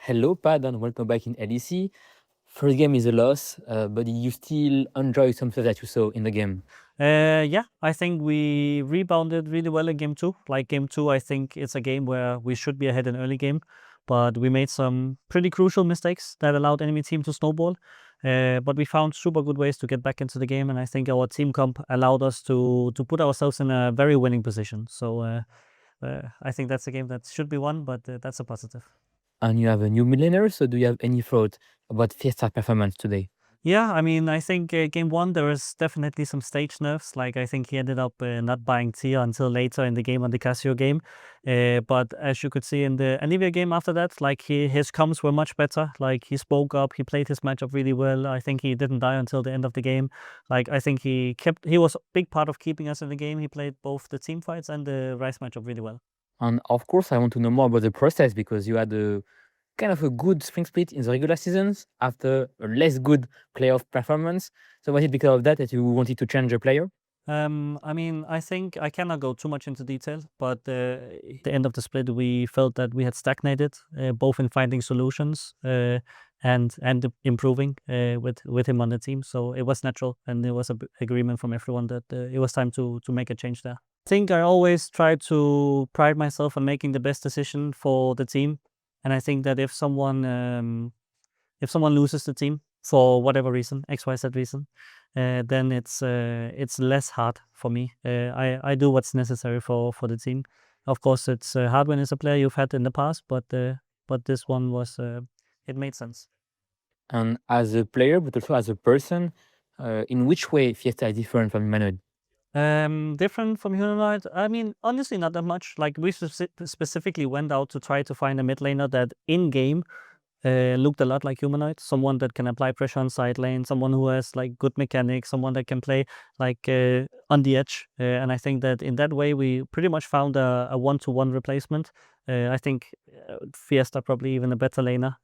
Hello, Pad, and welcome back in LEC. First game is a loss, but you still enjoy something that you saw in the game. Yeah, I think we rebounded really well in game two. Like game two, I think it's a game where we should be ahead in early game, but we made some pretty crucial mistakes that allowed enemy team to snowball. But we found super good ways to get back into the game, and I think our team comp allowed us to put ourselves in a very winning position. So I think that's a game that should be won, but that's a positive. And you have a new millionaire, so do you have any thought about Fiesta performance today? Yeah, I mean, I think game one, there was definitely some stage nerfs. Like, I think he ended up not buying Tia until later in the game on the Casio game. But as you could see in the Anivia game after that, like, his comms were much better. Like, he spoke up, he played his matchup really well. I think he didn't die until the end of the game. Like, I think he was a big part of keeping us in the game. He played both the team fights and the Rice matchup really well. And of course, I want to know more about the process because you had a kind of a good spring split in the regular seasons after a less good playoff performance. So was it because of that you wanted to change a player? I mean, I think I cannot go too much into detail, but the end of the split, we felt that we had stagnated, both in finding solutions and improving with him on the team. So it was natural, and there was a agreement from everyone that it was time to make a change there. I think I always try to pride myself on making the best decision for the team, and I think that if someone loses the team for whatever reason, XYZ reason, then it's less hard for me. I do what's necessary for the team. Of course, it's hard when it's a player you've had in the past, but this one was it made sense. And as a player, but also as a person, in which way Fiesta is different from Manuel? Different from Humanoid? I mean, honestly, not that much. Like, we specifically went out to try to find a mid laner that in game looked a lot like Humanoid. Someone that can apply pressure on side lane, someone who has like good mechanics, someone that can play like on the edge. And I think that in that way, we pretty much found a one-to-one replacement. I think Fiesta probably even a better laner.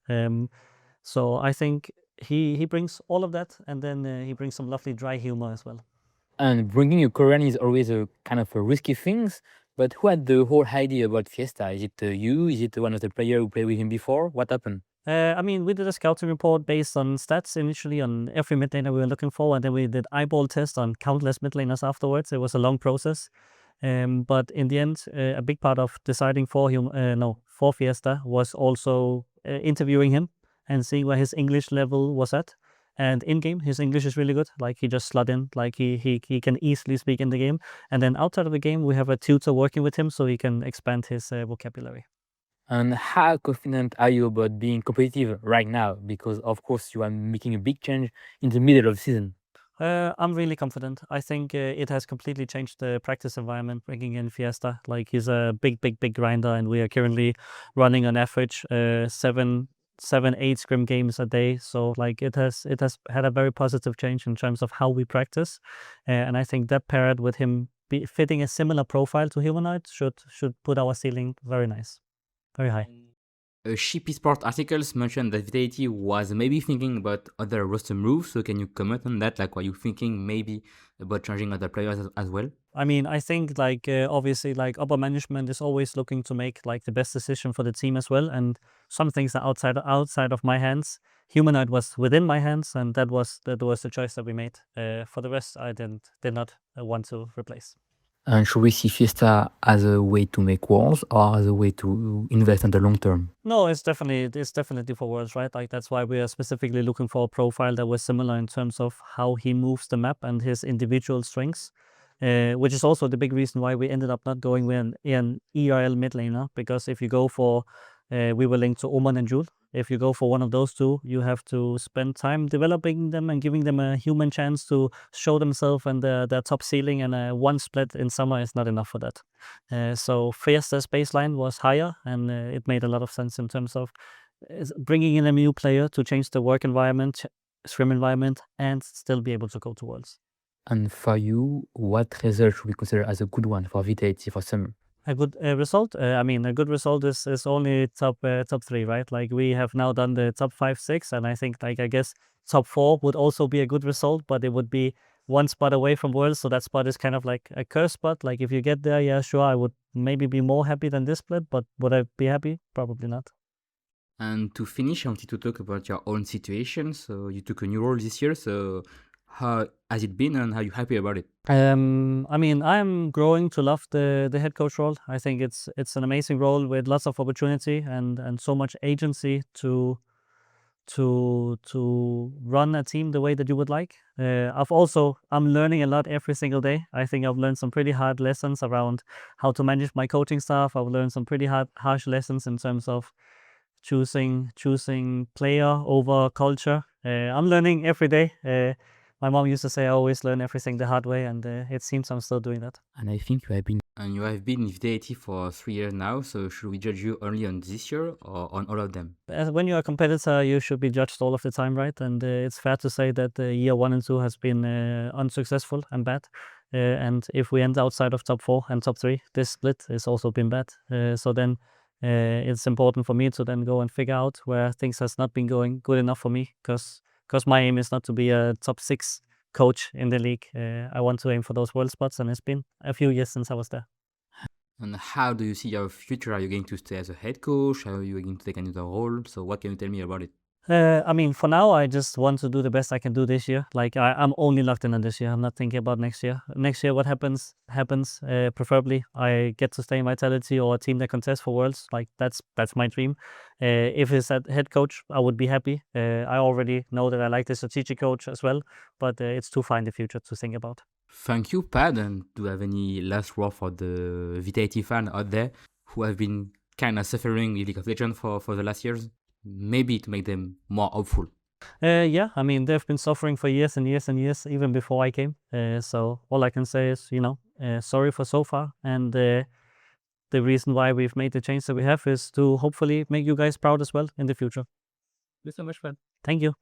So I think he brings all of that, and then he brings some lovely dry humor as well. And bringing a Korean is always a kind of a risky thing. But who had the whole idea about Fiesta? Is it you? Is it one of the players who played with him before? What happened? I mean, we did a scouting report based on stats initially on every mid laner we were looking for, and then we did eyeball test on countless mid laners afterwards. It was a long process, but in the end, a big part of deciding for him, for Fiesta, was also interviewing him and seeing where his English level was at. And in game, his English is really good. Like, he just slot in, like he can easily speak in the game. And then outside of the game, we have a tutor working with him so he can expand his vocabulary. And how confident are you about being competitive right now? Because of course you are making a big change in the middle of the season. I'm really confident. I think it has completely changed the practice environment, bringing in Fiesta. Like, he's a big grinder, and we are currently running on average 8 scrim games a day. So like, it has had a very positive change in terms of how we practice, and I think that paired with him fitting a similar profile to Humanoid should put our ceiling very nice, very high. Sheep Sport articles mentioned that Vitality was maybe thinking about other roster moves. So can you comment on that? Like, were you thinking maybe about changing other players as well? I mean, I think like obviously, like, upper management is always looking to make like the best decision for the team as well, and some things are outside of my hands. Humanoid was within my hands, and that was the choice that we made. For the rest, I did not want to replace. And should we see Fiesta as a way to make walls or as a way to invest in the long term? No, it's definitely for Worlds, right? Like, that's why we are specifically looking for a profile that was similar in terms of how he moves the map and his individual strengths, which is also the big reason why we ended up not going with an ERL mid laner. Because if you go for, we were linked to Oman and Jul. If you go for one of those two, you have to spend time developing them and giving them a human chance to show themselves and their top ceiling, and one split in summer is not enough for that. So Fiesta's baseline was higher, and it made a lot of sense in terms of bringing in a new player to change the work environment, scrim environment, and still be able to go to Worlds. And for you, what result should we consider as a good one for Vitality for summer? A good result. I mean, a good result is only top 3, right? Like, we have now done the top 5, 6, and I think, like, I guess top 4 would also be a good result, but it would be one spot away from Worlds, so that spot is kind of like a curse spot. Like, if you get there, yeah, sure, I would maybe be more happy than this split, but would I be happy? Probably not. And to finish, I wanted to talk about your own situation. So you took a new role this year. So how has it been, and are you happy about it? I mean, I'm growing to love the head coach role. I think it's an amazing role with lots of opportunity and so much agency to run a team the way that you would like. I'm learning a lot every single day. I think I've learned some pretty hard lessons around how to manage my coaching staff. I've learned some pretty harsh lessons in terms of choosing player over culture. I'm learning every day. My mom used to say I always learn everything the hard way, and it seems I'm still doing that. And I think you have been. And you have been in Vitality for 3 years now. So should we judge you only on this year or on all of them? When you're a competitor, you should be judged all of the time, right? And it's fair to say that year 1 and 2 has been unsuccessful and bad. And if we end outside of top 4 and top 3, this split has also been bad. So then it's important for me to then go and figure out where things has not been going good enough for me, because my aim is not to be a top 6 coach in the league. I want to aim for those world spots, and it's been a few years since I was there. And how do you see your future? Are you going to stay as a head coach? Are you going to take another role? So what can you tell me about it? I mean, for now, I just want to do the best I can do this year. Like, I'm only locked in on this year. I'm not thinking about next year. Next year, what happens. Preferably, I get to stay in Vitality or a team that contests for Worlds. Like, that's my dream. If it's at head coach, I would be happy. I already know that I like the strategic coach as well, but it's too far in the future to think about. Thank you, Pad. And do you have any last word for the Vitality fan out there who have been kind of suffering with League of Legends for the last years? Maybe to make them more hopeful. Yeah, I mean, they've been suffering for years and years and years, even before I came. So all I can say is, sorry for so far. And the reason why we've made the change that we have is to hopefully make you guys proud as well in the future. Thank you so much, Fred. Thank you.